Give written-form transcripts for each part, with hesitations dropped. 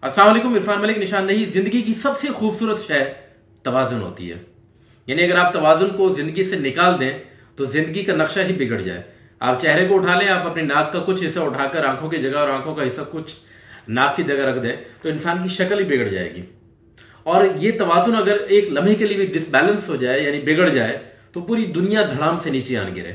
अस्सलाम वालेकुम। इरफान मलिक निशानदेही। जिंदगी की सबसे खूबसूरत शय तवाज़ुन होती है। यानी अगर आप तवाज़ुन को जिंदगी से निकाल दें तो जिंदगी का नक्शा ही बिगड़ जाए। आप चेहरे को उठा लें, आप अपनी नाक का कुछ हिस्सा उठाकर आंखों की जगह और आंखों का हिस्सा कुछ नाक की जगह रख दें तो इंसान की शक्ल ही बिगड़ जाएगी। और ये तवाज़ुन अगर एक लम्हे के लिए भी डिसबैलेंस हो जाए यानी बिगड़ जाए तो पूरी दुनिया धड़ाम से नीचे आन गिरे।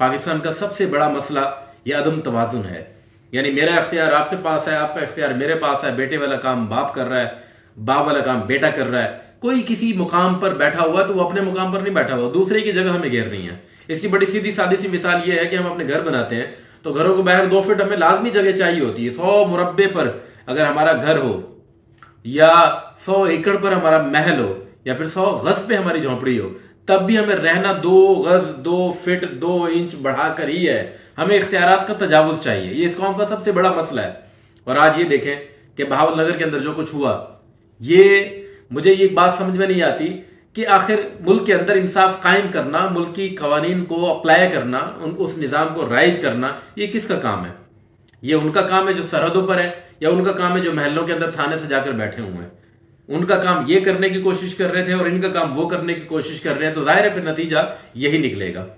पाकिस्तान का सबसे बड़ा मसला यह अदम तवाज़ुन है। यानी मेरा इख्तियार आपके पास है, आपका इख्तियार मेरे पास है, बेटे वाला काम बाप कर रहा है, बाप वाला काम बेटा कर रहा है। कोई किसी मुकाम पर बैठा हुआ तो वो अपने मुकाम पर नहीं बैठा हुआ, दूसरे की जगह हमें घेर रही है। इसकी बड़ी सीधी सादी सी मिसाल ये है कि हम अपने घर बनाते हैं तो घरों को बाहर 2 फीट हमें लाजमी जगह चाहिए होती है। 100 मुरब्बे पर अगर हमारा घर हो या 100 एकड़ पर हमारा महल हो या फिर 100 गज पे हमारी झोंपड़ी हो, तब भी हमें रहना 2 गज 2 फीट 2 इंच बढ़ाकर ही है। हमें इख्तियारात का तजावुज चाहिए। ये इस कौम का सबसे बड़ा मसला है। और आज ये देखें कि बहावलनगर के अंदर जो कुछ हुआ, ये मुझे ये बात समझ में नहीं आती कि आखिर मुल्क के अंदर इंसाफ कायम करना, मुल्क की कवानीन को अप्लाई करना, उस निजाम को राइज करना, ये किसका काम है? ये उनका काम है जो सरहदों पर है, या उनका काम है जो महलों के अंदर थाने सजाकर बैठे हुए हैं? उनका काम ये करने की कोशिश कर रहे थे और इनका काम वो करने की कोशिश कर रहे हैं, तो जाहिर है फिर नतीजा यही निकलेगा।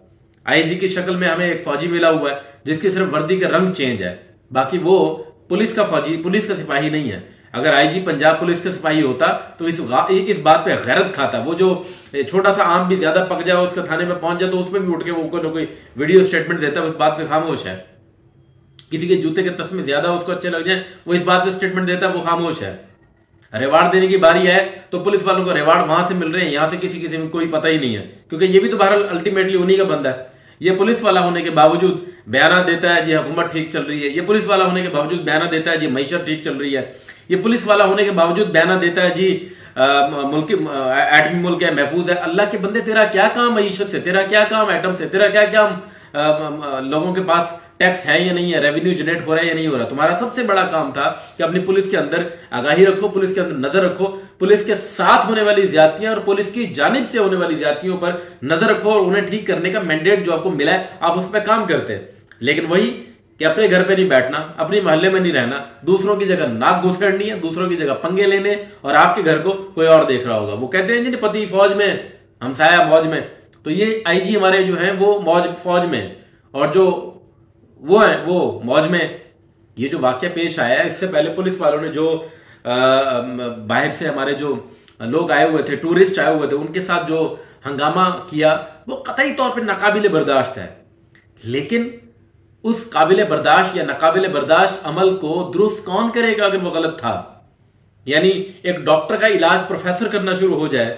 आईजी की शक्ल में हमें एक फौजी मिला हुआ है जिसकी सिर्फ वर्दी का रंग चेंज है, बाकी वो पुलिस का फौजी, पुलिस का सिपाही नहीं है। अगर आईजी पंजाब पुलिस का सिपाही होता तो इस बात पे गैरत खाता। वो जो छोटा सा आम भी ज्यादा पक जाए, उसका थाने में पहुंच जाए तो उसमें भी उठ के वो कोई वीडियो स्टेटमेंट देता है, उस बात पे खामोश है। किसी के जूते के तस्मे ज्यादा उसको अच्छे लग जाए, वो इस बात पे स्टेटमेंट देता है, वो खामोश है। रिवार्ड देने की बारी है तो पुलिस वालों को रिवार्ड वहां से मिल रहे हैं, यहां से किसी में कोई पता ही नहीं है, क्योंकि ये भी तो बहरहाल अल्टीमेटली उन्हीं का बंदा है। ये पुलिस वाला होने के बावजूद बयाना देता है जी हुकूमत ठीक चल रही है। ये पुलिस वाला होने के बावजूद बयाना देता है जी मईशत ठीक चल रही है। ये पुलिस वाला होने के बावजूद बयाना देता है जी मुल्क एटमी मुल्क है, महफूज है। अल्लाह के बंदे, तेरा क्या काम मईशत से, तेरा क्या काम एटम से, तेरा क्या काम लोगों के पास टैक्स है या नहीं है, रेवेन्यू जनरेट हो रहा है या नहीं हो रहा? तुम्हारा सबसे बड़ा काम था कि अपनी पुलिस के अंदर आगाही रखो, पुलिस के अंदर नजर रखो, पुलिस के साथ होने वाली ज्यादतियां और पुलिस की जानिब से होने वाली ज्यादतियों पर नजर रखो और उन्हें ठीक करने का मैंडेट जो आपको मिला है आप उस पर काम करते हैं। लेकिन वही कि अपने घर पे नहीं बैठना, अपने मोहल्ले में नहीं रहना, दूसरों की जगह नाक घुसेड़नी है, दूसरों की जगह पंगे लेने, और आपके घर को कोई और देख रहा होगा। वो कहते हैं जी पति फौज में, हमसाया मौज में। तो ये आईजी हमारे जो हैं वो फौज में, और जो वो है वो मौज में। ये जो वाक्य पेश आया है, इससे पहले पुलिस वालों ने जो बाहर से हमारे जो लोग आए हुए थे, टूरिस्ट आए हुए थे, उनके साथ जो हंगामा किया वो कतई तौर पर नाकाबिले बर्दाश्त है। लेकिन उस काबिले बर्दाश्त या नाकाबिले बर्दाश्त अमल को दुरुस्त कौन करेगा अगर वो गलत था? यानी एक डॉक्टर का इलाज प्रोफेसर करना शुरू हो जाए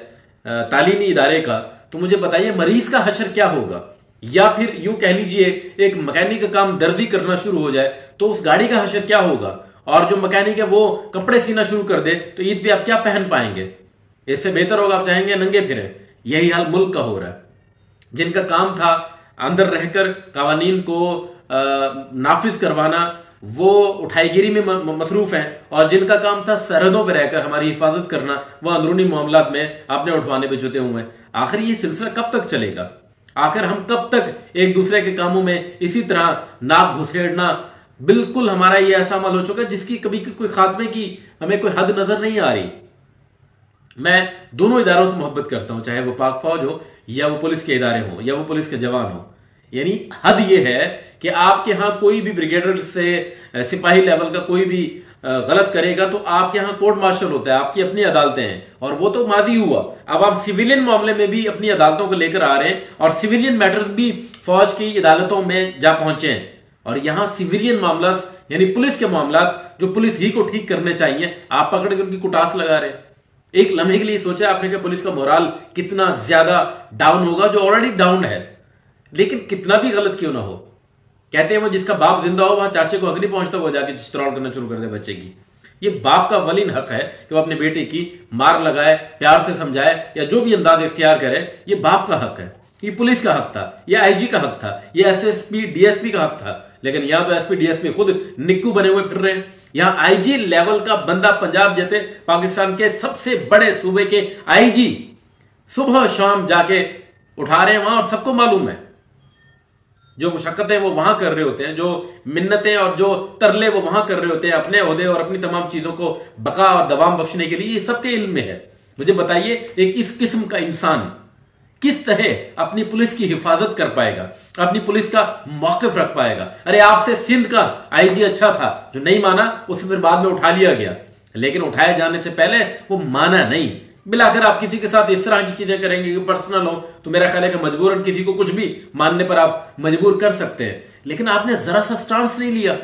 तालीमी इदारे का, तो मुझे बताइए मरीज का हशर क्या होगा? या फिर यूं कह लीजिए एक मैकेनिक का काम दर्जी करना शुरू हो जाए तो उस गाड़ी का हशर क्या होगा? और जो मैकेनिक है वो कपड़े सीना शुरू कर दे तो ईद पे आप क्या पहन पाएंगे? इससे बेहतर होगा आप चाहेंगे नंगे फिरे। यही हाल मुल्क का हो रहा है। जिनका काम था अंदर रहकर कवानीन को नाफिज करवाना, वो उठाईगिरी में मसरूफ हैं, और जिनका काम था सरहदों पर रहकर हमारी हिफाजत करना, वो अंदरूनी मामलात में अपने उठवाने पे जुटे हुए हैं। आखिर ये सिलसिला कब तक चलेगा? आखिर हम कब तक एक दूसरे के कामों में इसी तरह नाक घुसेड़ना? बिल्कुल हमारा ये ऐसा अमल हो चुका है जिसकी कभी कोई खात्मे की हमें कोई हद नजर नहीं आ रही। मैं दोनों इदारों से मोहब्बत करता हूं, चाहे वो पाक फौज हो या वो पुलिस के इदारे हो या वो पुलिस के जवान हो। यानी हद ये है कि आपके यहां कोई भी ब्रिगेडियर से सिपाही लेवल का कोई भी गलत करेगा तो आपके यहां कोर्ट मार्शल होता है, आपकी अपनी अदालतें हैं, और वो तो माजी हुआ। अब आप सिविलियन मामले में भी अपनी अदालतों को लेकर आ रहे हैं, और सिविलियन मैटर्स भी फौज की अदालतों में जा पहुंचे हैं। और यहां सिविलियन मामला यानी पुलिस के मामला जो पुलिस ही को ठीक करने चाहिए, आप पकड़ के उनकी कुटास लगा रहे हैं। एक लम्हे के लिए सोचा आपने कि पुलिस का मोराल कितना ज्यादा डाउन होगा, जो ऑलरेडी डाउन है। लेकिन कितना भी गलत क्यों ना हो, कहते हैं वो जिसका बाप जिंदा हो वहां चाचे को हक नहीं पहुंचता, वो जाके चित्रौल करना शुरू कर दे बच्चे की। ये बाप का वलीन हक है कि वो अपने बेटे की मार लगाए, प्यार से समझाए, या जो भी अंदाज इख्तियार करे। ये बाप का हक है, ये पुलिस का हक था, ये आईजी का हक था, ये एसएसपी डीएसपी का हक था। लेकिन यहां तो एसपी डीएसपी खुद निक्कू बने हुए फिर रहे हैं। यहां आईजी लेवल का बंदा, पंजाब जैसे पाकिस्तान के सबसे बड़े सूबे के आईजी सुबह शाम जाके उठा रहे हैं वहां, और सबको मालूम है जो मुशक्कतें वो वहां कर रहे होते हैं, जो मिन्नतें और जो तरले वो वहां कर रहे होते हैं अपने ओहदे और अपनी तमाम चीजों को बका और दवाम बख्शने के लिए, ये सबके इल्म में है। मुझे बताइए एक इस किस्म का इंसान किस तरह अपनी पुलिस की हिफाजत कर पाएगा, अपनी पुलिस का मौकिफ रख पाएगा। अरे आपसे सिंध का आईजी अच्छा था, जो नहीं माना उसे फिर बाद में उठा लिया गया, लेकिन उठाए जाने से पहले वो माना नहीं। बिलाकर आप किसी के साथ इस तरह की चीजें करेंगे कि पर्सनल हो, तो मेरा ख्याल है कि मजबूरन किसी को कुछ भी मानने पर आप मजबूर कर सकते हैं, लेकिन आपने जरा सा स्टांस नहीं लिया।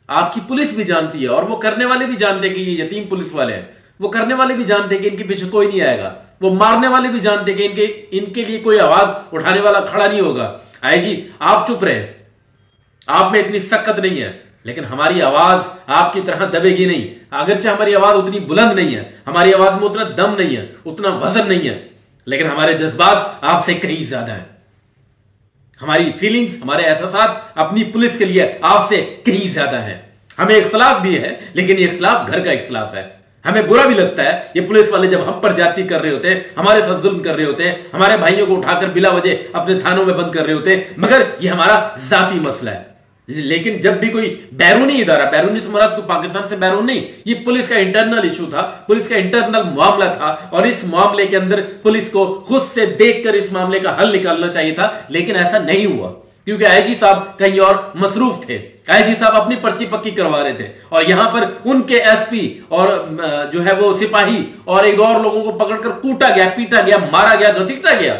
आपकी पुलिस भी जानती है और वो करने वाले भी जानते हैं कि ये यतीम पुलिस वाले हैं, वो करने वाले भी जानते हैं कि इनके पीछे कोई नहीं आएगा, वो मारने वाले भी जानते हैं कि इनके लिए कोई आवाज उठाने वाला खड़ा नहीं होगा। आईजी आप चुप रहे, आप में इतनी सख्त नहीं है, लेकिन हमारी आवाज आपकी तरह दबेगी नहीं। अगरचे हमारी आवाज उतनी बुलंद नहीं है, हमारी आवाज में उतना दम नहीं है, उतना वजन नहीं है, लेकिन हमारे जज्बात आपसे कहीं ज्यादा है। हमारी फीलिंग्स, हमारे एहसास अपनी पुलिस के लिए आपसे कहीं ज्यादा है। हमें इख्तलाफ भी है, लेकिन ये इख्तलाफ घर का इख्तलाफ है। हमें बुरा भी लगता है ये पुलिस वाले जब हम पर ज्यादती कर रहे होते हैं, हमारे साथ जुल्म कर रहे होते हैं, हमारे भाइयों को उठाकर बिला वजह अपने थानों में बंद कर रहे होते हैं, मगर ये हमारा जाती मसला है। लेकिन जब भी कोई बैरूनी इदारा, बैरूनी से मुराद कोई पाकिस्तान से बैरून नहीं, ये पुलिस का इंटरनल इशू था, पुलिस का इंटरनल मामला था, और इस मामले के अंदर पुलिस को खुद से देखकर इस मामले का हल निकालना चाहिए था, लेकिन ऐसा नहीं हुआ क्योंकि आईजी साहब कहीं और मसरूफ थे। आईजी साहब अपनी पर्ची पक्की करवा रहे थे और यहां पर उनके एसपी और जो है वो सिपाही और एक और लोगों को पकड़कर कूटा गया, पीटा गया, मारा गया, घसीटा गया,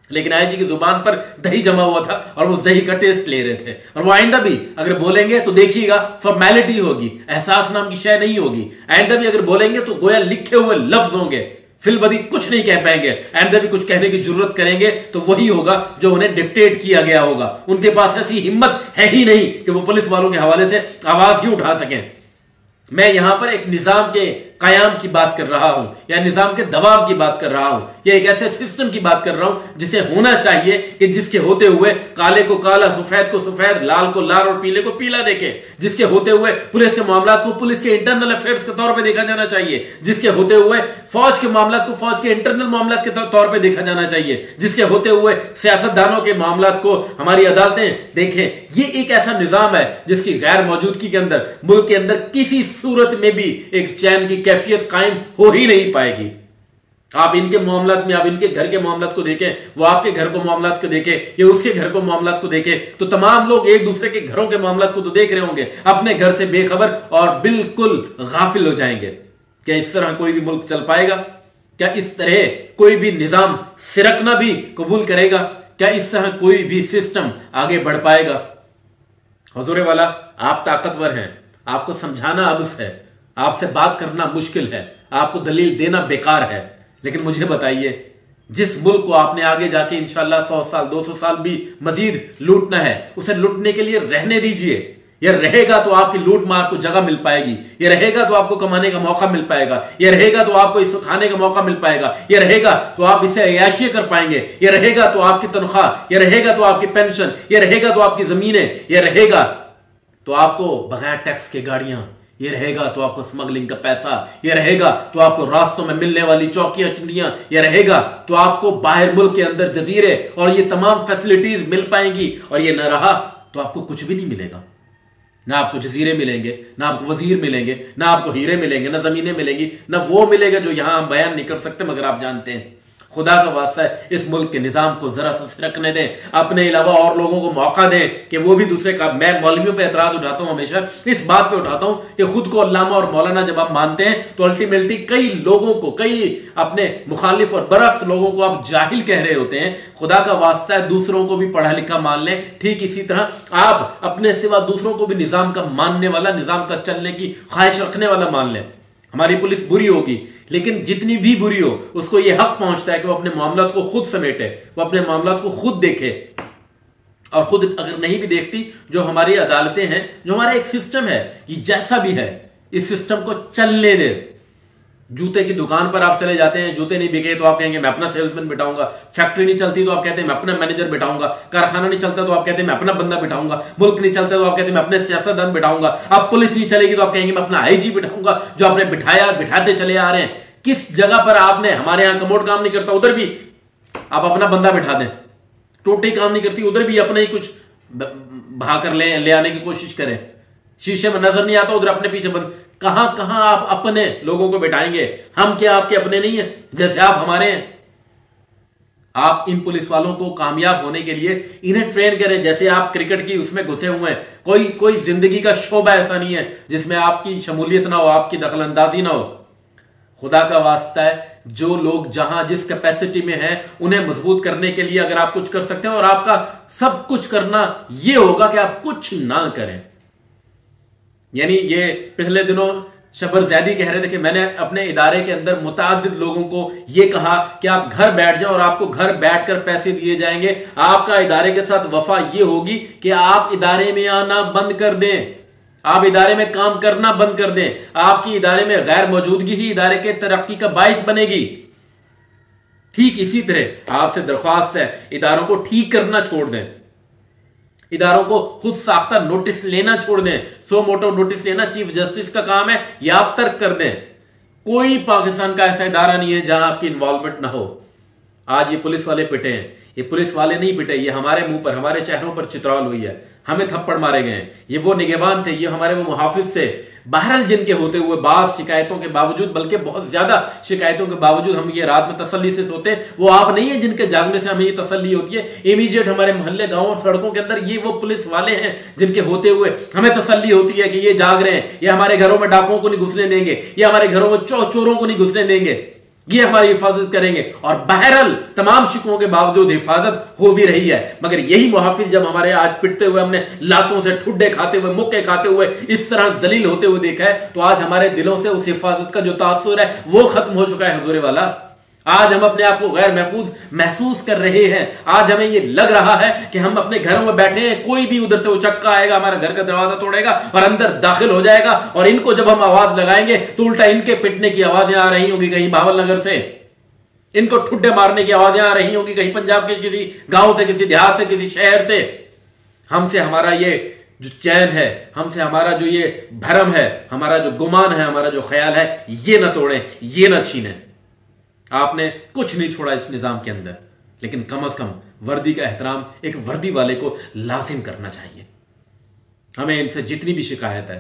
लेकिन आईजी की जुबान पर दही जमा हुआ था और वो दही का टेस्ट ले रहे थे। और वो आइंदा भी अगर बोलेंगे तो देखिएगा फॉर्मेलिटी होगी, एहसास नाम की शय नहीं होगी। आइंदा भी अगर बोलेंगे तो गोया लिखे हुए लफ्ज होंगे, फिलबदी कुछ नहीं कह पाएंगे। आइंदा भी कुछ कहने की जरूरत करेंगे तो वही होगा जो उन्हें डिक्टेट किया गया होगा। उनके पास ऐसी हिम्मत है ही नहीं कि वो पुलिस वालों के हवाले से आवाज ही उठा सकें। मैं यहां पर एक निजाम के कायम की बात कर रहा हूं या निजाम के दबाव की बात कर रहा हूं, या एक ऐसे सिस्टम की बात कर रहा हूं जिसे होना चाहिए कि जिसके होते हुए काले को काला, सफेद को सफेद, लाल को लाल और पीले को पीला देखे, जिसके होते हुए पुलिस के मामला को पुलिस के इंटरनल अफेयर्स के तौर पर देखा जाना चाहिए, जिसके होते हुए फौज के मामला को फौज के इंटरनल मामला के तौर पर देखा जाना चाहिए, जिसके होते हुए सियासतदानों के मामला को हमारी अदालतें देखें। ये एक ऐसा निजाम है जिसकी गैर मौजूदगी के अंदर मुल्क के अंदर किसी सूरत में भी एक चैन की कैफियत कायम हो ही नहीं पाएगी। आप इनके मामलात में, आप इनके घर के मामलात को देखें, वो आपके घर को मामलात को देखें, ये उसके घर को मामलात को देखें, तो तमाम लोग एक दूसरे के घरों के मामलात को तो देख रहे होंगे, अपने घर से बेखबर और बिल्कुल गाफिल हो जाएंगे। क्या इस तरह कोई भी मुल्क चल पाएगा? क्या इस तरह कोई भी निजाम सिरकना भी कबूल करेगा? क्या इस तरह कोई भी सिस्टम आगे बढ़ पाएगा? हुजूर वाला, आप ताकतवर हैं, आपको समझाना अबस है, आपसे बात करना मुश्किल है, आपको दलील देना बेकार है, लेकिन मुझे बताइए, जिस मुल्क को आपने आगे जाके इंशाल्लाह 100 साल 200 साल भी मजीद लूटना है, उसे लूटने के लिए रहने दीजिए। यह रहेगा तो आपकी लूट मार को जगह मिल पाएगी, यह रहेगा तो आपको कमाने का मौका मिल पाएगा, यह रहेगा तो आपको इसे खाने का मौका मिल पाएगा, यह रहेगा तो आप इसे अयाशी कर पाएंगे, यह रहेगा तो आपकी तनख्वाह, यह रहेगा तो आपकी पेंशन, यह रहेगा तो आपकी जमीनें, यह रहेगा तो आपको बगैर टैक्स के गाड़ियां, ये रहेगा तो आपको स्मगलिंग का पैसा, ये रहेगा तो आपको रास्तों में मिलने वाली चौकियां चुड़ियां, ये रहेगा तो आपको बाहर मुल्क के अंदर जजीरे और ये तमाम फैसिलिटीज मिल पाएंगी, और ये न रहा तो आपको कुछ भी नहीं मिलेगा। ना आपको जजीरे मिलेंगे, ना आपको वजीर मिलेंगे, ना आपको हीरे मिलेंगे, ना जमीनें मिलेंगी, ना वो मिलेगा जो यहां हम बयान नहीं कर सकते, मगर आप जानते हैं। खुदा का वास्ता है, इस मुल्क के निजाम को जरा सा सिरकने दें, अपने अलावा और लोगों को मौका दें कि वो भी दूसरे का। मैं मौलवियों पे एतराज उठाता हूं, हमेशा इस बात पे उठाता हूं कि खुद को अल्लामा और मौलाना जब आप मानते हैं तो अल्टीमेटली कई लोगों को, कई अपने मुखालिफ और बरअक्स लोगों को आप जाहिल कह रहे होते हैं। खुदा का वास्ता है, दूसरों को भी पढ़ा लिखा मान लें। ठीक इसी तरह आप अपने सिवा दूसरों को भी निजाम का मानने वाला, निजाम का चलने की ख्वाहिश रखने वाला मान लें। हमारी पुलिस बुरी होगी, लेकिन जितनी भी बुरी हो उसको यह हक पहुंचता है कि वो अपने मामलात को खुद समेटे, वो अपने मामलात को खुद देखे, और खुद अगर नहीं भी देखती, जो हमारी अदालतें हैं, जो हमारा एक सिस्टम है, ये जैसा भी है, इस सिस्टम को चलने दे। जूते की दुकान पर आप चले जाते हैं, जूते नहीं बिके तो आप कहेंगे मैं अपना सेल्समैन बिठाऊंगा, फैक्ट्री नहीं चलती तो आप कहते हैं मैं अपना मैनेजर बिठाऊंगा, कारखाना नहीं चलता तो आप कहते हैं मैं अपना बंदा बिठाऊंगा, मुल्क नहीं चलता तो आप कहते हैं मैं अपने सियासतदान बिठाऊंगा, अब पुलिस नहीं चलेगी तो आप कहेंगे मैं अपना आईजी बिठाऊंगा, जो आपने बिठाया बिठाते चले आ रहे हैं। किस जगह पर आपने, हमारे यहां कमोड काम नहीं करता, उधर भी आप अपना बंदा बिठा दें, टोटली काम नहीं करती, उधर भी अपने ही कुछ बहा कर ले आने की कोशिश करें। शीशे में नजर नहीं आता, उधर अपने पीछे बंद। कहां कहां आप अपने लोगों को बैठाएंगे? हम क्या आपके अपने नहीं है जैसे आप हमारे हैं? आप इन पुलिस वालों को कामयाब होने के लिए इन्हें ट्रेन करें जैसे आप क्रिकेट की उसमें घुसे हुए हैं। कोई जिंदगी का शोबा ऐसा नहीं है जिसमें आपकी शमूलियत ना हो, आपकी दखलंदाजी ना हो। खुदा का वास्ता है, जो लोग जहां जिस कैपेसिटी में हैं उन्हें मजबूत करने के लिए अगर आप कुछ कर सकते हैं, और आपका सब कुछ करना यह होगा कि आप कुछ ना करें। यानी ये पिछले दिनों शबर जैदी कह रहे थे कि मैंने अपने इदारे के अंदर मुतादिद लोगों को यह कहा कि आप घर बैठ जाओ और आपको घर बैठकर पैसे दिए जाएंगे। आपका इदारे के साथ वफा यह होगी कि आप इदारे में आना बंद कर दें, आप इदारे में काम करना बंद कर दें। आपकी इदारे में गैर मौजूदगी ही इदारे के तरक्की का बाइस बनेगी। ठीक इसी तरह आपसे दरख्वास्त है, इदारों को ठीक करना छोड़ दें, इदारों को खुद साख्ता नोटिस लेना छोड़ दें। सो मोटो नोटिस लेना चीफ जस्टिस का काम है, या आप तर्क कर दें। कोई पाकिस्तान का ऐसा इदारा नहीं है जहां आपकी इन्वॉल्वमेंट ना हो। आज ये पुलिस वाले पिटे हैं, ये पुलिस वाले नहीं पिटे, ये हमारे मुंह पर, हमारे चेहरों पर चित्रौल हुई है, हमें थप्पड़ मारे गए हैं। ये वो निगहबान थे, ये हमारे वो मुहाफिज थे। बहरहाल जिनके होते हुए बाज शिकायतों के बावजूद, बल्कि बहुत ज्यादा शिकायतों के बावजूद हम ये रात में तसल्ली से सोते हैं, वो आप नहीं है जिनके जागने से हमें ये तसल्ली होती है। इमीडिएट हमारे मोहल्ले, गांव और सड़कों के अंदर ये वो पुलिस वाले हैं जिनके होते हुए हमें तसल्ली होती है कि ये जाग रहे हैं, ये हमारे घरों में डाकुओं को नहीं घुसने देंगे, ये हमारे घरों में चोरों को नहीं घुसने देंगे, ये हमारी हिफाजत करेंगे। और बहरहाल तमाम शिकवों के बावजूद हिफाजत हो भी रही है। मगर यही मुहाफिज जब हमारे आज पिटते हुए, हमने लातों से ठुड्डे खाते हुए, मुक्के खाते हुए इस तरह जलील होते हुए देखा है, तो आज हमारे दिलों से उस हिफाजत का जो तासुर है वो खत्म हो चुका है। हुजूर वाला, आज हम अपने आप को गैर महफूज महसूस कर रहे हैं। आज हमें यह लग रहा है कि हम अपने घरों में बैठे हैं, कोई भी उधर से उचक्का आएगा, हमारा घर का दरवाजा तोड़ेगा और अंदर दाखिल हो जाएगा, और इनको जब हम आवाज लगाएंगे तो उल्टा इनके पिटने की आवाजें आ रही होंगी कहीं भावल नगर से, इनको ठुड्डे मारने की आवाजें आ रही होंगी कहीं पंजाब के किसी गांव से, किसी देहात से, किसी शहर से। हमसे हमारा ये जो चैन है, हमसे हमारा जो ये भरम है, हमारा जो गुमान है, हमारा जो ख्याल है, ये ना तोड़ें, ये ना छीनें। आपने कुछ नहीं छोड़ा इस निजाम के अंदर, लेकिन कम से कम वर्दी का एहतराम एक वर्दी वाले को लाजिम करना चाहिए। हमें इनसे जितनी भी शिकायत है,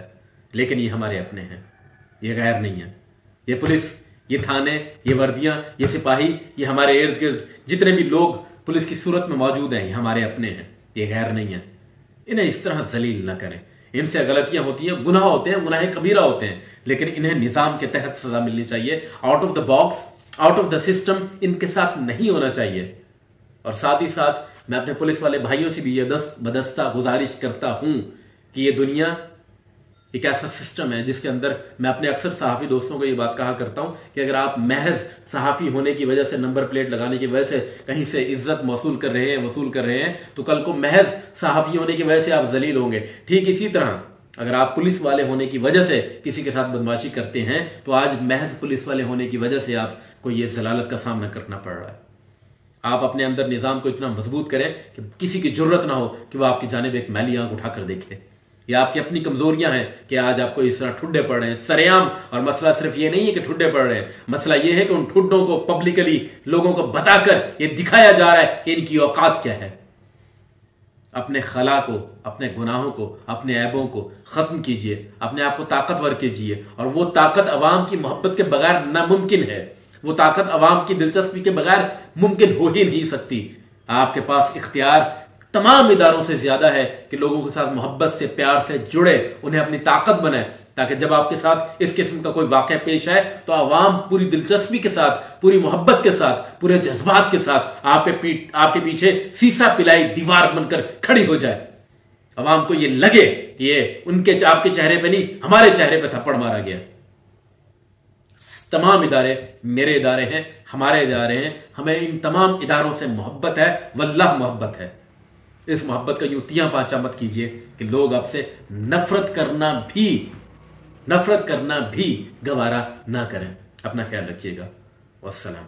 लेकिन ये हमारे अपने हैं, ये गैर नहीं है। ये पुलिस, ये थाने, ये वर्दियां, ये सिपाही, ये हमारे इर्द गिर्द जितने भी लोग पुलिस की सूरत में मौजूद हैं, ये हमारे अपने हैं, ये गैर नहीं है। इन्हें इस तरह जलील न करें। इनसे गलतियां होती हैं, गुनाह होते हैं, गुनाह कबीरा होते हैं, लेकिन इन्हें निजाम के तहत सजा मिलनी चाहिए। Out of the box, out of the system इनके साथ नहीं होना चाहिए। और साथ ही साथ मैं अपने पुलिस वाले भाइयों से भी ये बदस्ता गुजारिश करता हूं कि ये दुनिया एक ऐसा सिस्टम है जिसके अंदर मैं अपने अक्सर सहाफी दोस्तों को ये बात कहा करता हूं कि अगर आप महज सहाफी होने की वजह से, नंबर प्लेट लगाने की वजह से कहीं से इज्जत वसूल कर रहे हैं, तो कल को महज सहाफी होने की वजह से आप जलील होंगे। ठीक इसी तरह अगर आप पुलिस वाले होने की वजह से किसी के साथ बदमाशी करते हैं, तो आज महज पुलिस वाले होने की वजह से आपको ये जलालत का सामना करना पड़ रहा है। आप अपने अंदर निजाम को इतना मजबूत करें कि किसी की जरूरत ना हो कि वह आपकी जानिब एक मैली आंख उठाकर देखे। या आपकी अपनी कमजोरियां हैं कि आज आपको इस तरह ठुड्डे पड़ रहे हैं सरेआम। और मसला सिर्फ ये नहीं है कि ठुड्डे पड़ रहे हैं, मसला ये है कि उन ठुड्डों को पब्लिकली लोगों को बताकर ये दिखाया जा रहा है कि इनकी औकात क्या है। अपने खला को, अपने गुनाहों को, अपने ऐबों को खत्म कीजिए, अपने आप को ताकतवर कीजिए। और वो ताकत अवाम की मोहब्बत के बगैर नामुमकिन है, वो ताकत अवाम की दिलचस्पी के बगैर मुमकिन हो ही नहीं सकती। आपके पास इख्तियार तमाम इदारों से ज्यादा है कि लोगों के साथ मोहब्बत से, प्यार से जुड़े, उन्हें अपनी ताकत बनाए, ताकि जब आपके साथ इस किस्म का कोई वाकया पेश आए तो अवाम पूरी दिलचस्पी के साथ, पूरी मोहब्बत के साथ, पूरे जज्बात के साथ आपके पीछे सीसा पिलाई दीवार बनकर खड़ी हो जाए। अवाम को ये लगे कि ये आपके चेहरे पे नहीं, हमारे चेहरे पे थप्पड़ मारा गया। तमाम इदारे मेरे इदारे हैं, हमारे इदारे हैं, हमें इन तमाम इदारों से मोहब्बत है, वल्लाह मोहब्बत है। इस मोहब्बत का यूं तियां पांचा मत कीजिए कि लोग आपसे नफरत करना भी गवारा ना करें। अपना ख्याल रखिएगा। वस्सलाम।